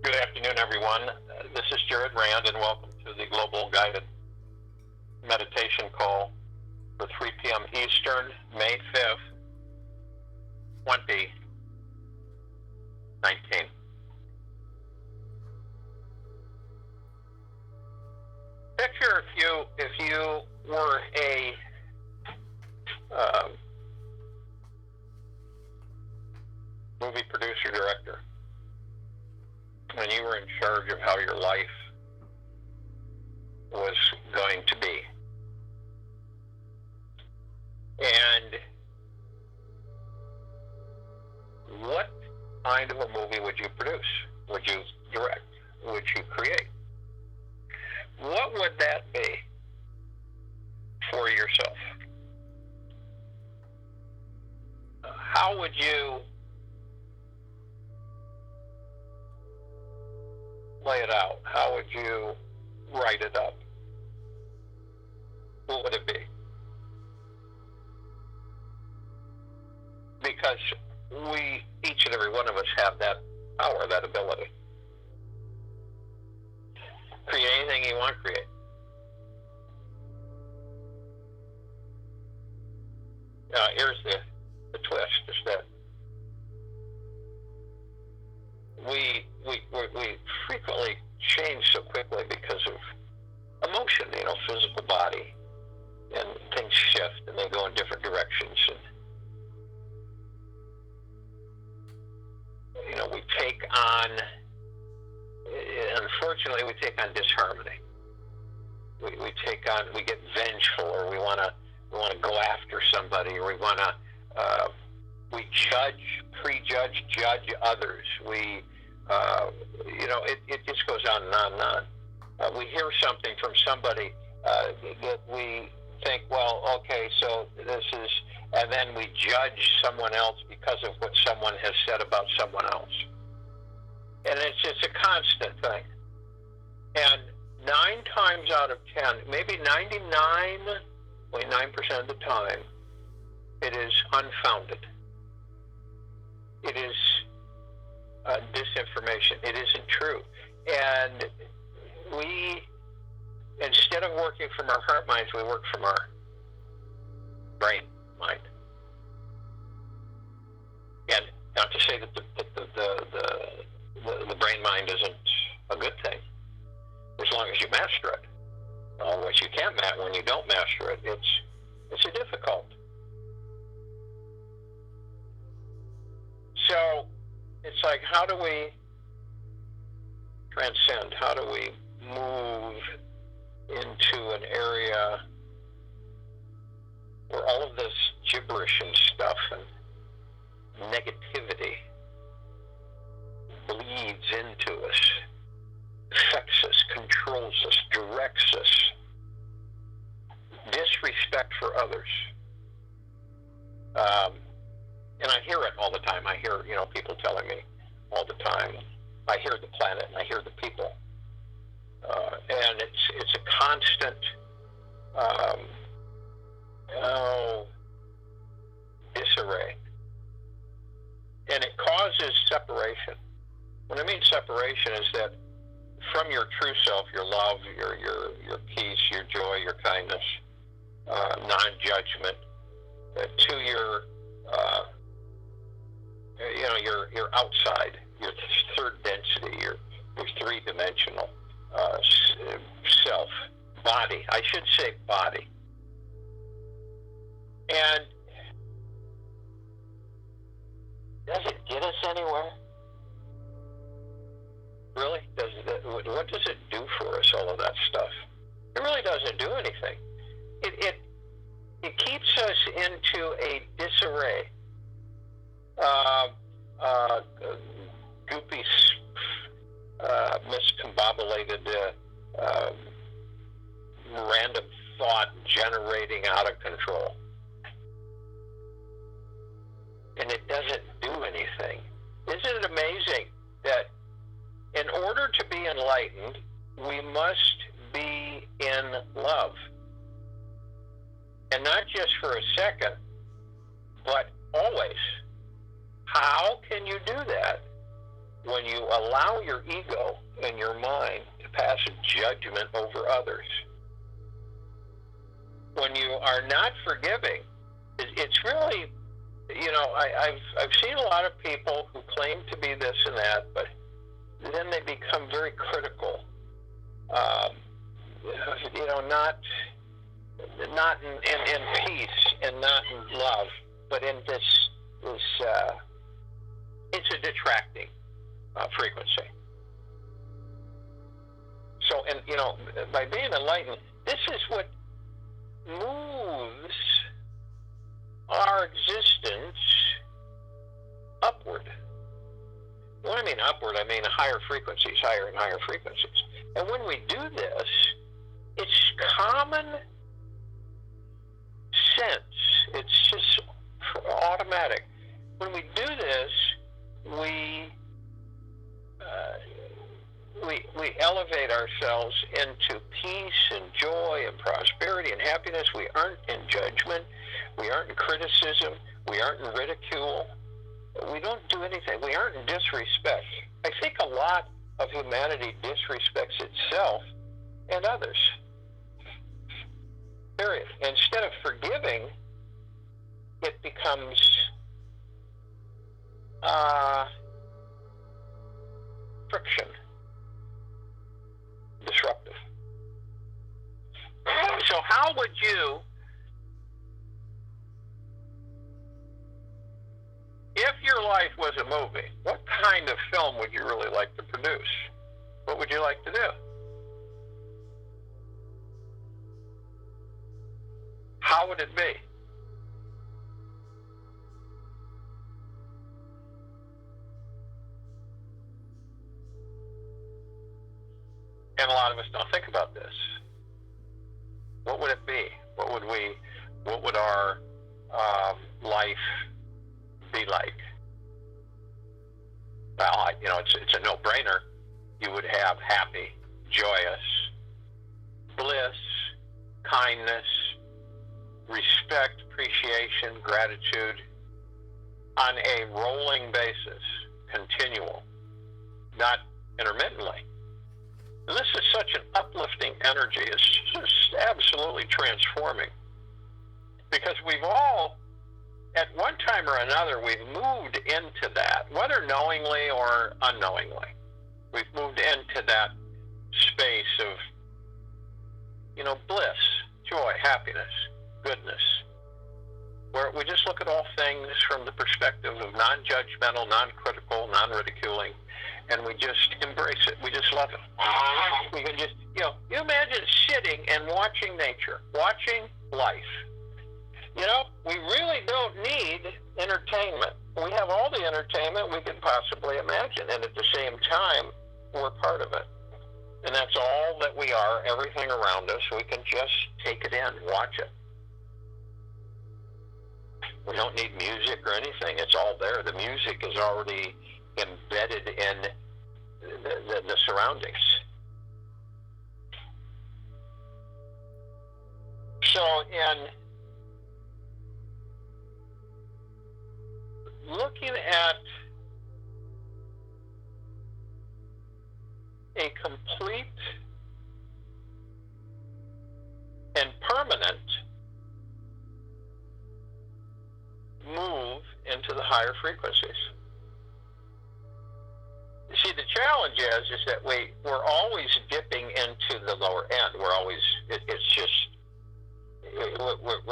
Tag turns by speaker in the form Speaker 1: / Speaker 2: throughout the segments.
Speaker 1: Good afternoon, everyone. This is Jared Rand, and welcome to the Global Guided Meditation Call for 3 p.m. Eastern, May 5th, 2019. Picture if you were a movie producer, director, and you were in charge of how your life was going to be. And what kind of a movie would you produce? Would you direct? Would you create? What would that be for yourself? How would you lay it out? How would you write it up? What would it be? Because each and every one of us have that power, that ability. Create anything you want to create. Here's the twist, is that we frequently change so quickly because of emotion, physical body, and things shift and they go in different directions. And we take on, unfortunately, we take on disharmony. We get vengeful, or we want to go after somebody, or we prejudge, judge others. It just goes on and on and on. We hear something from somebody that we think, well, okay, so this is, and then we judge someone else because of what someone has said about someone else. And it's a constant thing. And 9 times out of 10, maybe 99.9% of the time, it is unfounded. It is disinformation. It isn't true. And we, instead of working from our heart minds, we work from our brain mind. And not to say that the brain mind isn't a good thing, as long as you master it. What you can't master, when you don't master it, it's a difficult. So it's like, how do we transcend? How do we move into an area where all of this gibberish and stuff and negativity bleeds into us, affects us, controls us, directs us, disrespect for others. And I hear it all the time. I hear, people telling me all the time. I hear the planet and I hear the people. And it's a constant disarray. And it causes separation. What I mean separation is that from your true self, your love, your peace, your joy, your kindness, non-judgment, to your outside, your third density, your three-dimensional self, body. I should say body. And does it get us anywhere? Really? What does it do for us, all of that stuff? It really doesn't do anything. It keeps us into a disarray. Goopy, miscombobulated, random thought generating out of control. And it doesn't do anything. Isn't it amazing that in order to be enlightened, we must be in love? And not just for a second, but always. How can you do that when you allow your ego and your mind to pass judgment over others. When you are not forgiving, it's really, I've seen a lot of people who claim to be this and that, but then they become very critical. Not in peace and not in love, but in this it's a detracting frequency. So, and by being enlightened, this is what moves our existence upward. When I mean upward, I mean higher frequencies, higher and higher frequencies. And when we do this, it's common sense. It's just automatic. When we do this, we elevate ourselves into peace and joy and prosperity and happiness. We aren't in judgment. We aren't in criticism. We aren't in ridicule. We don't do anything. We aren't in disrespect. I think a lot of humanity disrespects itself and others. Period. Instead of forgiving, it becomes friction, disruptive. So how would you, if your life was a movie, what kind of film would you really like to produce? What would you like to do? How would it be? And a lot of us don't think about this. What would it be? What would our life be like? Well, it's a no-brainer. You would have happy, joyous, bliss, kindness, respect, appreciation, gratitude on a rolling basis, continual, not intermittently. And this is such an uplifting energy. It's just absolutely transforming. Because we've all, at one time or another, we've moved into that, whether knowingly or unknowingly. We've moved into that space of, bliss, joy, happiness, goodness, where we just look at all things from the perspective of non-judgmental, non-critical, non-ridiculing, and we just embrace it. We just love it. We can just, you imagine sitting and watching nature, watching life. We really don't need entertainment. We have all the entertainment we can possibly imagine, and at the same time, we're part of it. And that's all that we are, everything around us. We can just take it in, watch it. We don't need music or anything. It's all there. The music is already embedded in the surroundings. So in looking at a complete and permanent move into the higher frequencies. You see, the challenge is that we're always dipping into the lower end. We're always, it's just,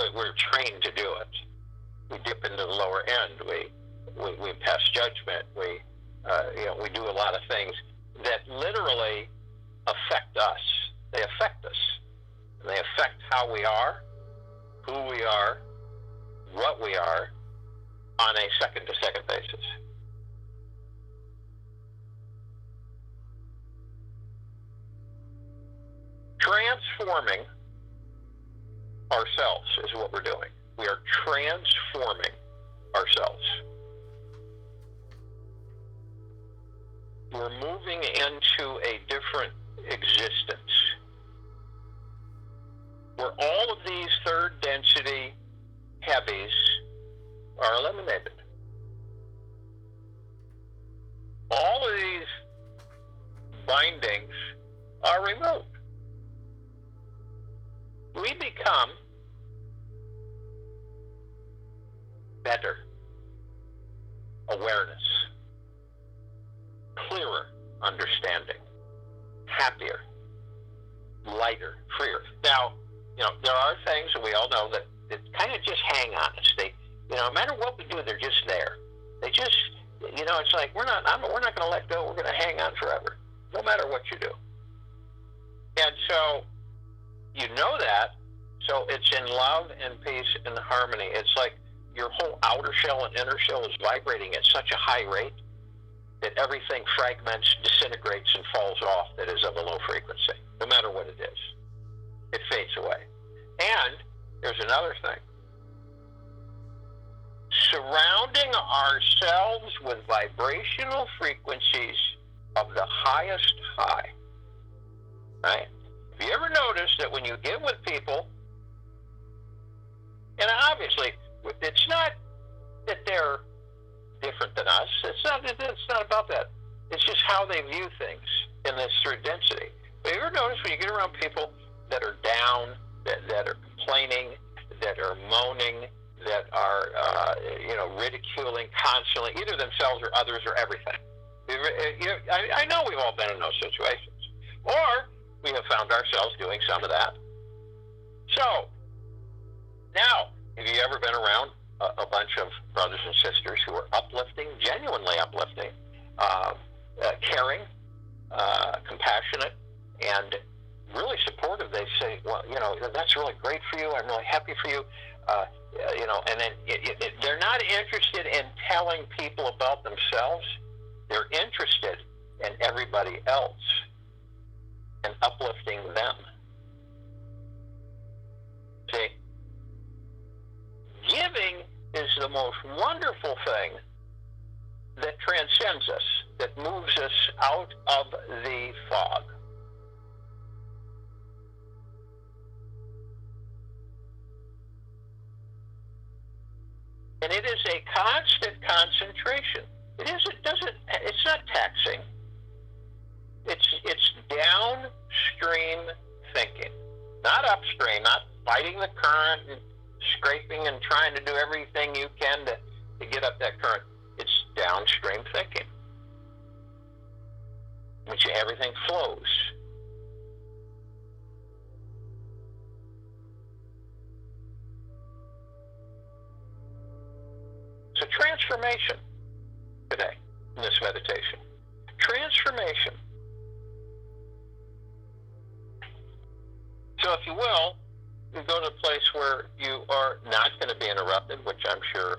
Speaker 1: we're trained to do it. We dip into the lower end. We pass judgment. We do a lot of things that literally affect us. They affect us. And they affect how we are, who we are, what we are, on a second-to-second basis. Transforming ourselves is what we're doing. We are transforming ourselves. We're moving into a different existence where all of these third density heavies are eliminated. All of become better awareness, clearer understanding, happier, lighter, freer. Now, there are things, and we all know that kind of just hang on us. They, no matter what we do, they're just there. They just, it's like we're not going to let go. We're going to hang on forever, no matter what you do. And so, that. So it's in love and peace and harmony. It's like your whole outer shell and inner shell is vibrating at such a high rate that everything fragments, disintegrates, and falls off that is of a low frequency, no matter what it is. It fades away. And there's another thing. Surrounding ourselves with vibrational frequencies of the highest high. Right? Have you ever noticed that when you get with people, and obviously it's not that they're different than us. It's not about that. It's just how they view things in this through density. Have you ever noticed when you get around people that are down, that are complaining, that are moaning, that are ridiculing constantly, either themselves or others or everything? I know we've all been in those situations, or we have found ourselves doing some of that. So now, have you ever been around a bunch of brothers and sisters who are uplifting, genuinely uplifting, caring, compassionate, and really supportive? They say, well, that's really great for you. I'm really happy for you. And then they're not interested in telling people about themselves. They're interested in everybody else and uplifting them. See? Giving is the most wonderful thing that transcends us, that moves us out of the fog. And it is a constant concentration. It's not taxing. It's downstream thinking, not upstream, not fighting the current and scraping and trying to do everything you can to get up that current. It's downstream thinking, which everything flows. So transformation today in this meditation. Transformation. So if you will, you go to a place where you are not going to be interrupted, which I'm sure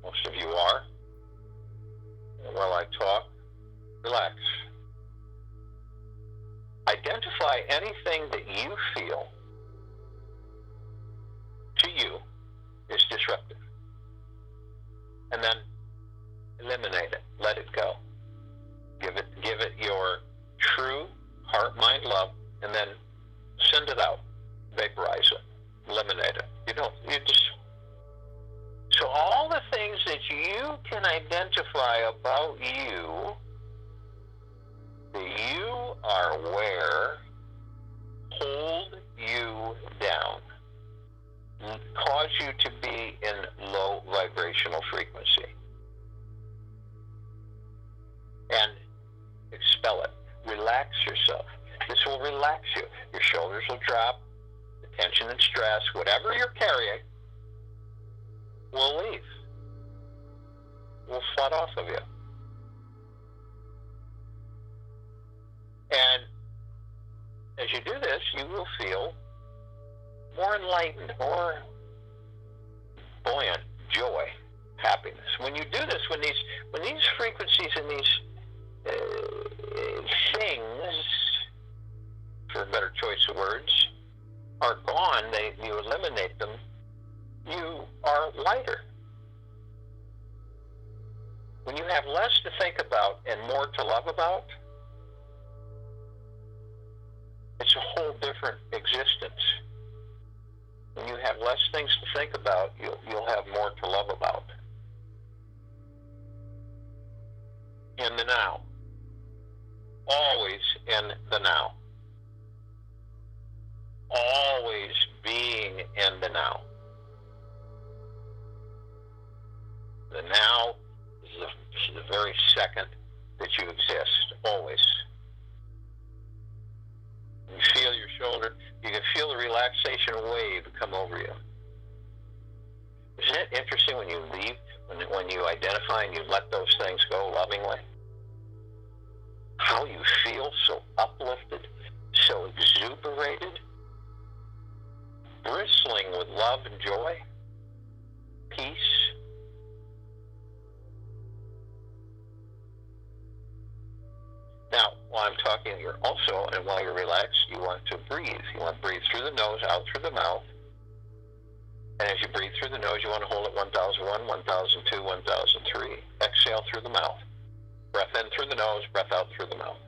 Speaker 1: most of you are. And while I talk, relax. Identify anything that you feel to you is disruptive. And then eliminate it. Let it go. Give it your true heart, mind, love, and then send it out. Vaporize it. Eliminate it. So all the things that you can identify about you, that you are aware, hold you down, cause you to be in low vibrational frequency. And expel it. Relax yourself. This will relax you. Your shoulders will drop. The tension and stress, whatever you're carrying, will leave. Will flood off of you. And as you do this, you will feel more enlightened, more buoyant, joy, happiness. When you do this, when these frequencies and these things, for a better choice of words, are gone, you eliminate them, you are lighter. When you have less to think about and more to love about, it's a whole different existence. When you have less things to think about, you'll have more to love about. In the now. Always in the now. Always now. The now is the very second that you exist, always. You feel your shoulder, you can feel the relaxation wave come over you. Isn't it interesting when you leave, when you identify and you let those things go lovingly? How you feel so uplifted, so exuberated, bristling with love and joy, peace. Now, while I'm talking, you're also, and while you're relaxed, you want to breathe. You want to breathe through the nose, out through the mouth. And as you breathe through the nose, you want to hold it 1001, 1002, 1003. Exhale through the mouth. Breath in through the nose, breath out through the mouth.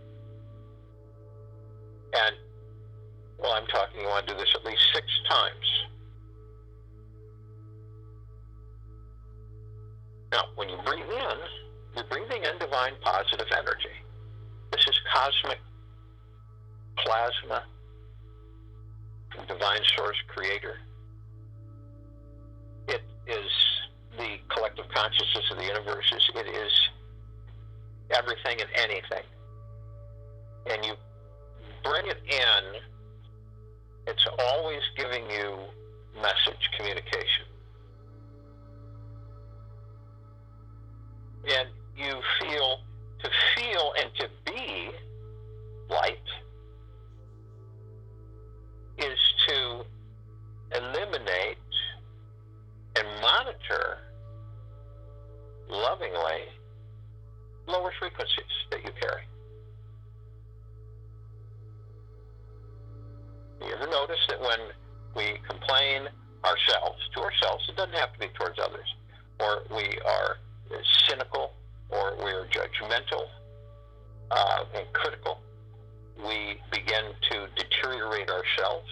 Speaker 1: And while I'm talking, you want to do this at least 6 times. Now, when you breathe in, you're breathing in divine positive energy. This is cosmic plasma from divine source creator. It is the collective consciousness of the universe. It is everything and anything. And you bring it in, it's always giving you message communication. And you feel, to feel and to be light is to eliminate and monitor lovingly lower frequencies that you carry. You ever notice that when we complain to ourselves, it doesn't have to be towards others, or we are cynical, or we're judgmental and critical, we begin to deteriorate ourselves.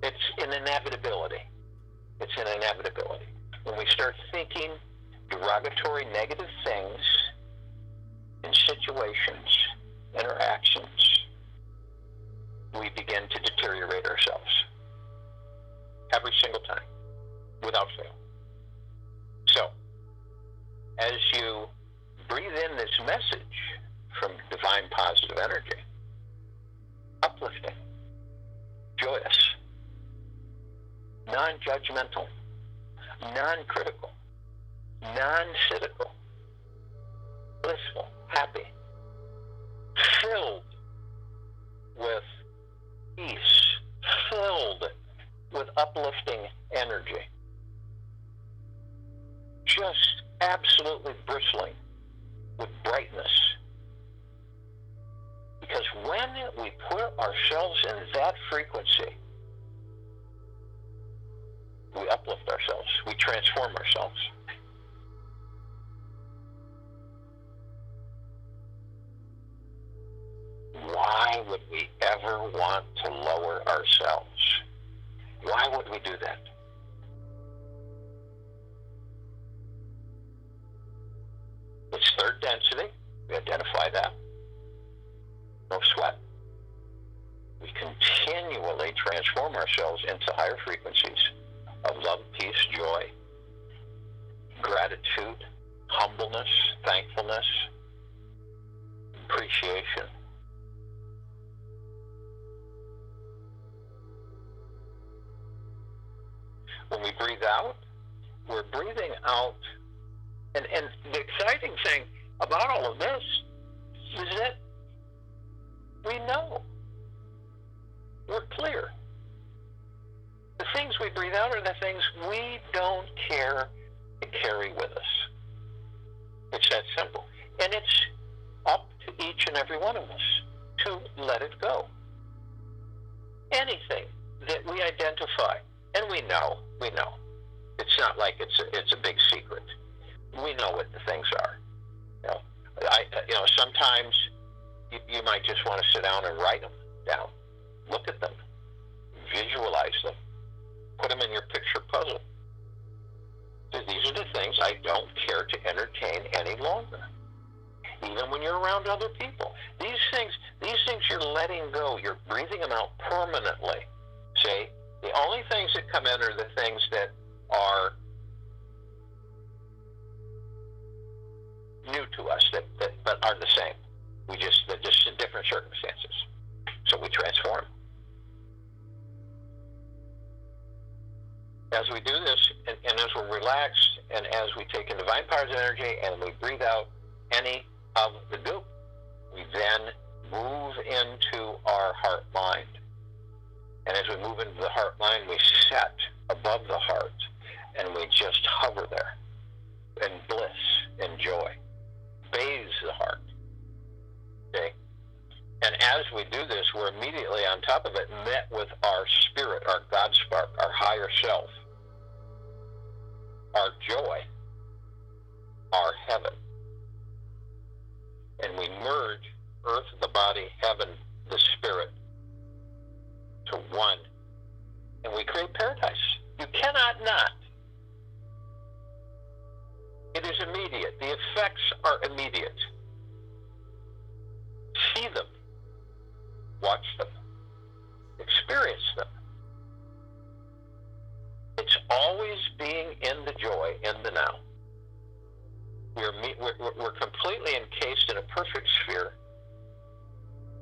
Speaker 1: It's an inevitability. It's an inevitability. When we start thinking derogatory, negative things in situations, interactions, we begin to deteriorate ourselves. Every single time, without fail. So, as you breathe in this message from divine positive energy, uplifting, joyous, non-judgmental, non-critical, non-cynical, blissful, happy, filled with peace, filled with uplifting energy, just absolutely bristling with brightness. Because when we put ourselves in that frequency, we uplift ourselves, we transform ourselves. Why would we ever want to lower ourselves? Why would we do that? It's third density. We identify that. No sweat. We continually transform ourselves into higher frequencies of love, peace, joy, gratitude, humbleness, thankfulness, appreciation. When we breathe out, we're breathing out. And the exciting thing about all of this is that we know. We're clear. The things we breathe out are the things we don't care to carry with us. It's that simple. And it's up to each and every one of us to let it go. Anything that we identify, and we know. It's not like it's a big secret. We know what the things are. Sometimes you might just want to sit down and write them down. Look at them. Visualize them. Put them in your picture puzzle. These are the things I don't care to entertain any longer. Even when you're around other people. These things you're letting go. You're breathing them out permanently. See? The only things that come in are the things that are new to us, but are the same. They're just in different circumstances. So we transform. As we do this, and as we're relaxed, and as we take in divine powers of energy, and we breathe out any of the goop, we then move into our heart mind. And as we move into the heart mind, we set above the heart, and we just hover there in bliss and joy. Bathes the heart. Okay? And as we do this, we're immediately on top of it met with our spirit, our God spark, our higher self, our joy, our heaven. And we merge earth, the body, heaven, the spirit to one. And we create paradise. You cannot not. It is immediate. The effects are immediate. See them. Watch them. Experience them. It's always being in the joy, in the now. We're completely encased in a perfect sphere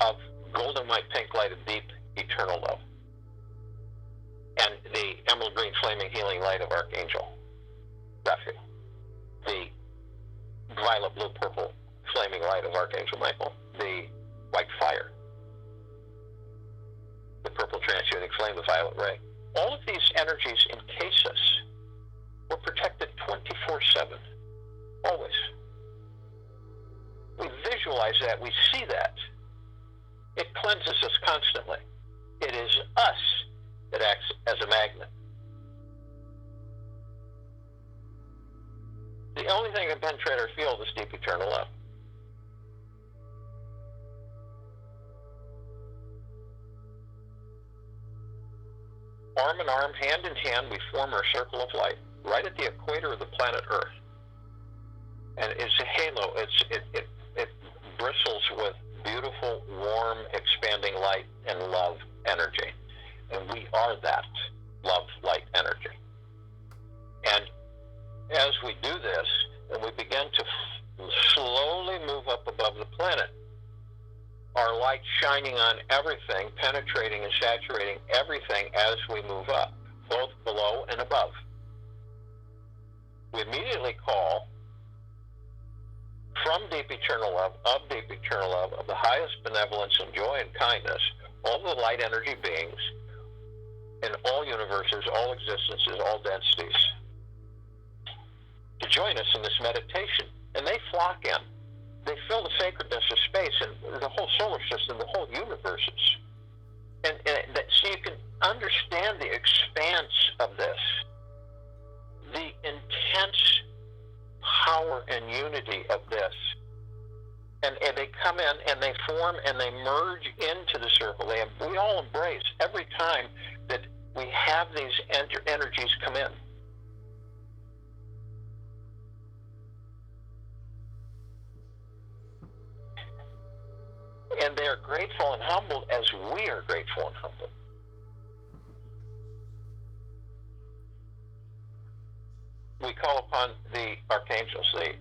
Speaker 1: of golden white pink light of deep eternal love. And the emerald green flaming healing light of Archangel Raphael. The violet blue purple flaming light of Archangel Michael. The white fire. The purple transmuting flame, the violet ray. All of these energies encase us. We're protected 24/7. Always. We visualize that. We see that. It cleanses us constantly. It is us that acts as a magnet. The only thing that can penetrate our field is deep eternal love. Arm in arm, hand in hand, we form our circle of light right at the equator of the planet Earth. And it's a halo. It bristles with beautiful, warm, expanding light and love energy. And we are that love, light energy. And as we do this, and we begin to slowly move up above the planet, our light shining on everything, penetrating and saturating everything as we move up, both below and above. We immediately call from deep eternal love, of deep eternal love, of the highest benevolence and joy and kindness, all the light energy beings in all universes, all existences, all densities, to join us in this meditation. And they flock in. They fill the sacredness of space and the whole solar system, the whole universes. And so you can understand the expanse of this, the intense power and unity of this. And they come in and they form and they merge into the circle. We all embrace every time that we have these energies come in. And they are grateful and humbled as we are grateful and humbled. We call upon the archangels, the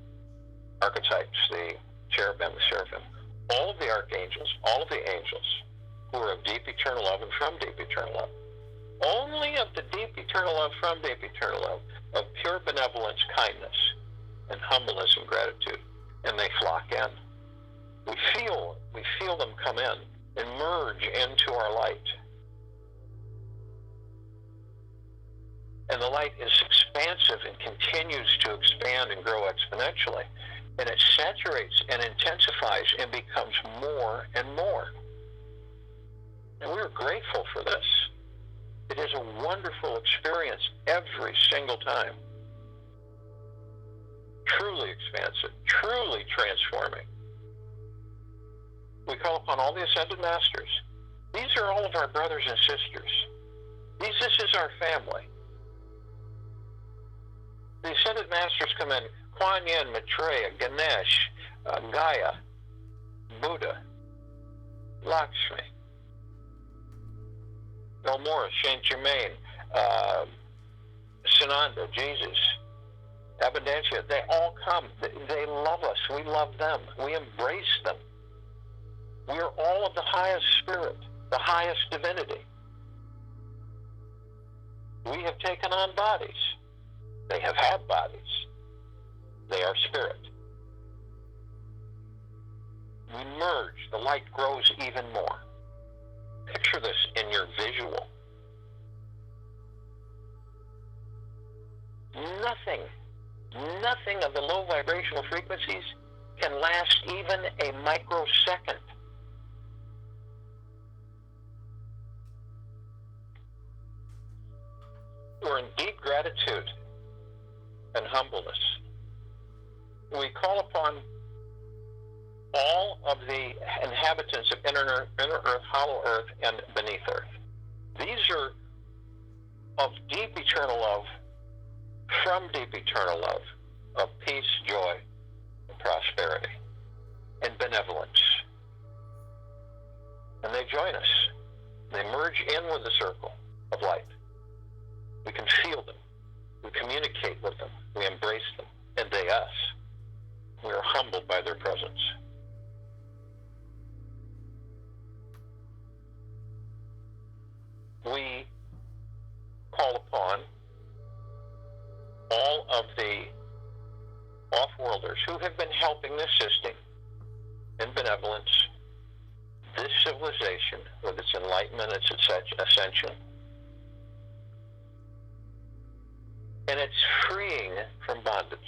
Speaker 1: archetypes, the cherubim, the seraphim, all of the archangels, all of the angels who are of deep eternal love and from deep eternal love. Only of the deep eternal love, from deep eternal love, of pure benevolence, kindness, and humbleness and gratitude. And they flock in. We feel them come in and merge into our light. And the light is expansive and continues to expand and grow exponentially. And it saturates and intensifies and becomes more and more. And we're grateful for this. It is a wonderful experience every single time. Truly expansive, truly transforming. We call upon all the Ascended Masters. These are all of our brothers and sisters. This is our family. The Ascended Masters come in: Kuan Yin, Maitreya, Ganesh, Gaia, Buddha, Lakshmi, Bill Morris, Saint Germain, Sananda, Jesus, Abundantia, they all come. They love us. We love them. We embrace them. We are all of the highest spirit, the highest divinity. We have taken on bodies. They have had bodies. They are spirit. We merge. The light grows even more. Picture this in your visual. Nothing of the low vibrational frequencies can last even a microsecond. We're in deep gratitude and humbleness. We call upon all of the inhabitants of inner earth, hollow earth, and beneath earth. These are of deep eternal love, from deep eternal love, of peace, joy, and prosperity, and benevolence. And they join us. They merge in with the circle of light. We can feel them. We communicate with them. We embrace them. And they us. We are humbled by their presence. We call upon all of the off-worlders who have been helping and assisting in benevolence this civilization with its enlightenment, its ascension, and its freeing from bondage.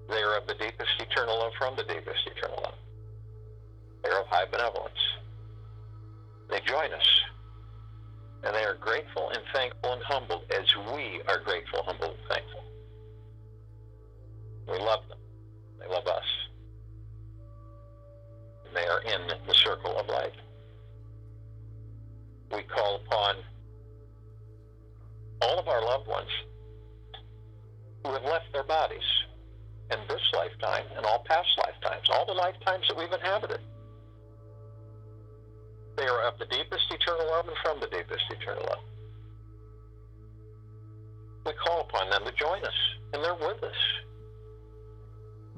Speaker 1: They are of the deepest eternal love, from the deepest eternal love. They are of high benevolence. They join us, and they are grateful and thankful and humbled as we are grateful, humble, and thankful. We love them. They love us. And they are in the circle of light. We call upon all of our loved ones who have left their bodies in this lifetime and all past lifetimes, all the lifetimes that we've inhabited. They are of the deepest eternal love and from the deepest eternal love. We call upon them to join us, and they're with us.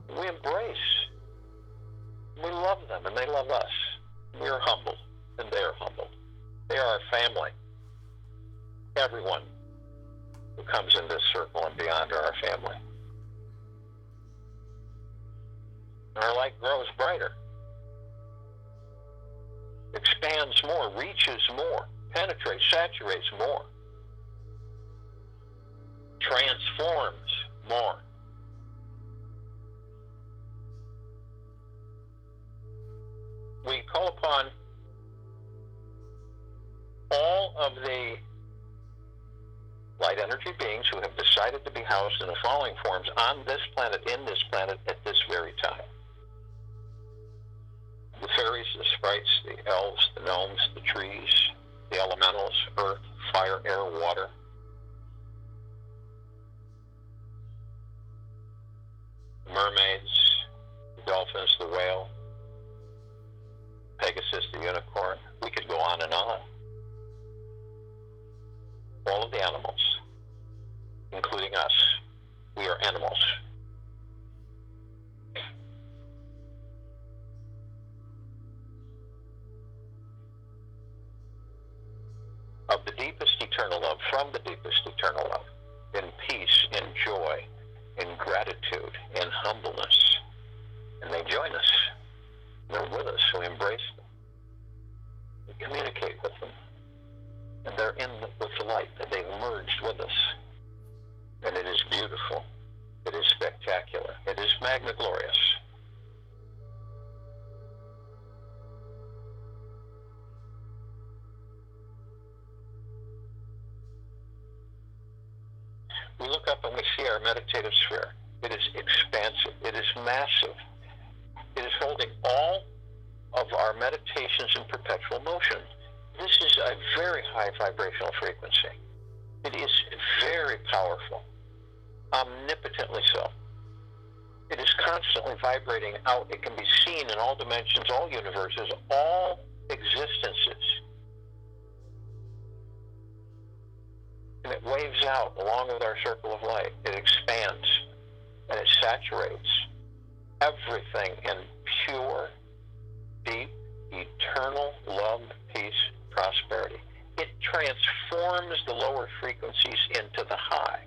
Speaker 1: We embrace. We love them, and they love us. We are humbled, and they are humbled. They are our family. Everyone who comes in this circle and beyond are our family. Our light grows brighter, expands more, reaches more, penetrates, saturates more, transforms more. We call upon all of the light energy beings who have decided to be housed in the following forms on this planet, in this planet, at this very time. The fairies, the sprites, the elves, the gnomes, the trees, the elementals, earth, fire, air, water. The mermaids, the dolphins, the whale, Pegasus, the unicorn. We could go on and on. All of the animals, including us. We are animals. Of the deepest eternal love, from the deepest eternal love, in peace, in joy, in gratitude, in humbleness. And they join us. They're with us, so we embrace them. We communicate with them. And they're with the light, that they've merged with us. And it is beautiful. It is spectacular. It is magna glorious. We look up and we see our meditative sphere. It is expansive. It is massive. It is holding all of our meditations in perpetual motion. This is a very high vibrational frequency. It is very powerful, omnipotently so. It is constantly vibrating out. It can be seen in all dimensions, all universes, all existences. And it waves out along with our circle of light. It expands and it saturates everything in pure, deep, eternal love, peace, prosperity. It transforms the lower frequencies into the high.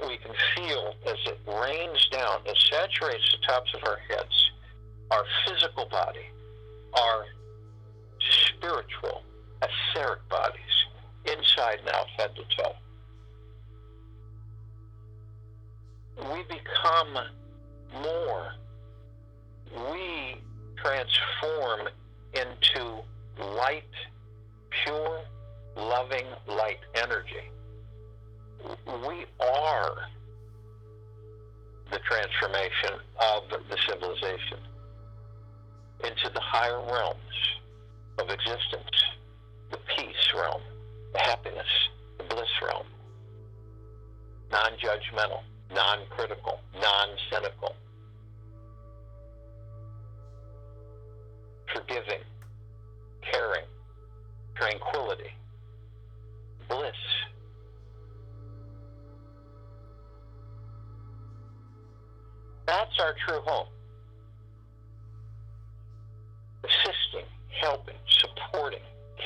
Speaker 1: We can feel as it rains down, it saturates the tops of our heads, our physical body, our spiritual, etheric bodies, inside and out, head to toe. We become more. We transform into light, pure, loving light energy. We are the transformation of the civilization into the higher realms of existence, the peace realm, the happiness, the bliss realm, non-judgmental, non-critical, non-cynical, forgiving, caring, tranquility, bliss. That's our true home. Assisting, helping, supporting,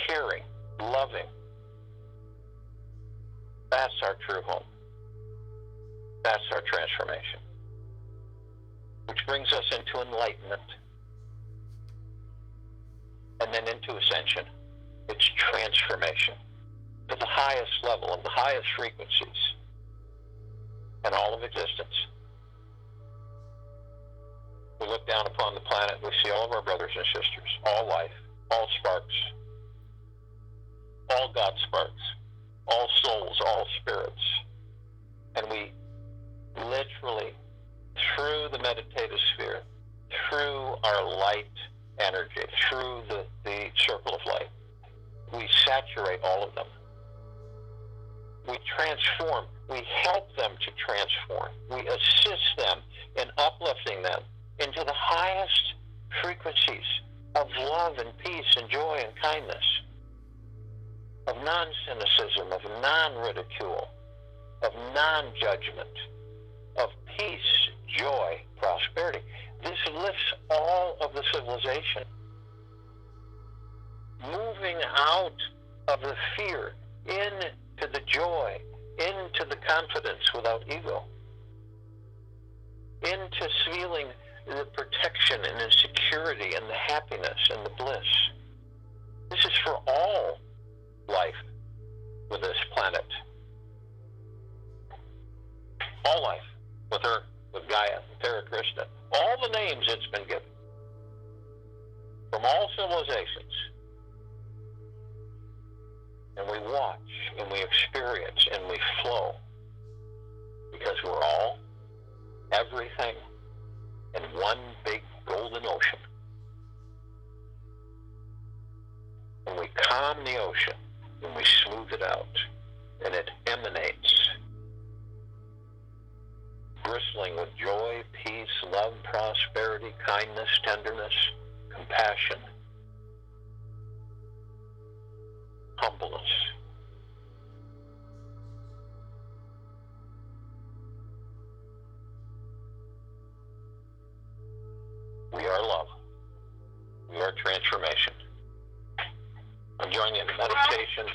Speaker 1: caring, loving. That's our true home. That's our transformation. Which brings us into enlightenment. And then into ascension. It's transformation to the highest level of the highest frequencies in all of existence. We look down upon the planet, we see all of our brothers and sisters, all life, all sparks, all God sparks, all souls, all spirits. And we literally, through the meditative sphere, through our light energy, through the circle of light, we saturate all of them. We transform. We help them to transform. We assist them in uplifting them into the highest frequencies of love and peace and joy and kindness, of non-cynicism, of non-ridicule, of non-judgment, of peace, joy, prosperity. This lifts all of the civilization, moving out of the fear into the joy, into the confidence without ego, into feeling the protection and the security and the happiness and the bliss. This is for all life with this planet. All life with her, with Gaia, Terra Krishna, all the names it's been given from all civilizations. And we watch and we experience and we flow because we're all everything in one big golden ocean. And we calm the ocean and we smooth it out, and it emanates, bristling with joy, peace, love, prosperity, kindness, tenderness, compassion, humbleness. We are love. We are transformation. I'm joining in meditation,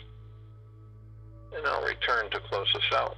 Speaker 1: and I'll return to close this out.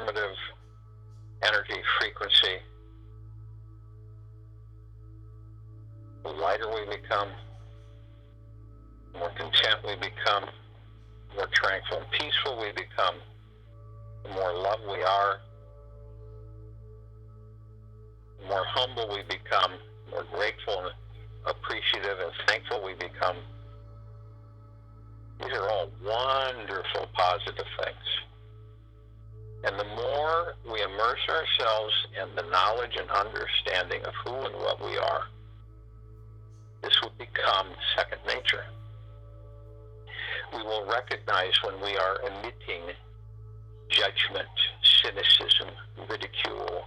Speaker 1: transformative energy frequency, the lighter we become, the more content we become, the more tranquil and peaceful we become, the more love we are, the more humble we become, the more grateful and appreciative and thankful we become. These are all wonderful positive things. And the more we immerse ourselves in the knowledge and understanding of who and what we are, this will become second nature. We will recognize when we are emitting judgment, cynicism, ridicule,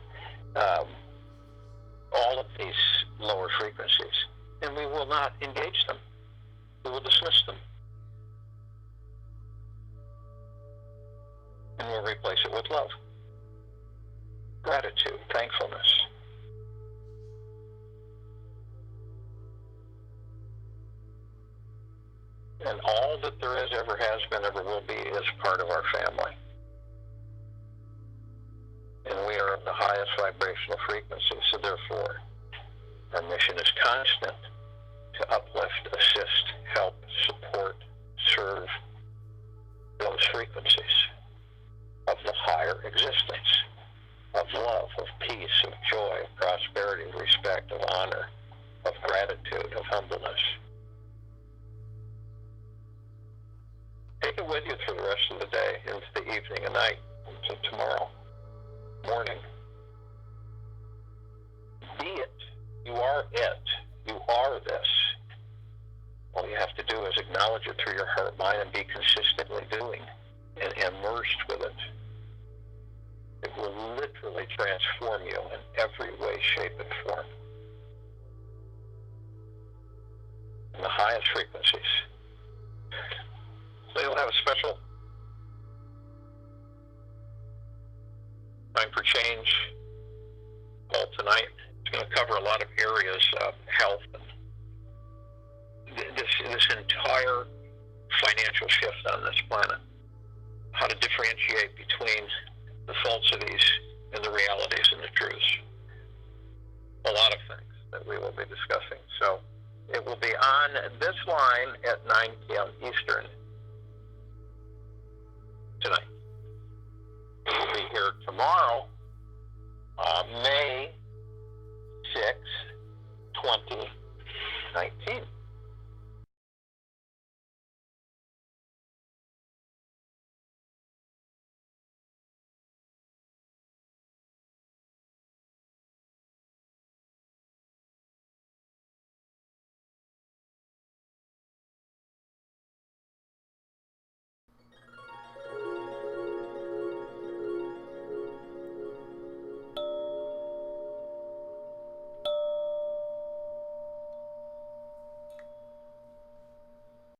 Speaker 1: all of these lower frequencies, and we will not engage them. We will dismiss them. And we'll replace it with love, gratitude, thankfulness. And all that there is, ever has been, ever will be, is part of our family. And we are of the highest vibrational frequency, so therefore, our mission is constant to uplift, assist, help, support, serve those frequencies of the higher existence, of love, of peace, of joy, of prosperity, of respect, of honor, of gratitude, of humbleness. Take it with you through the rest of the day, into the evening and night, into tomorrow morning. Be it. You are it. You are this. All you have to do is acknowledge it through your heart, mind, and be consistently doing and immersed with it. It will literally transform you in every way, shape, and form. In the highest frequencies. So you'll have a special time for change call tonight. It's going to cover a lot of areas of health and this entire financial shift on this planet. How to differentiate between the falsities and the realities and the truths. A lot of things that we will be discussing. So it will be on this line at 9 p.m. Eastern tonight. We'll be here tomorrow, May 6, 2020.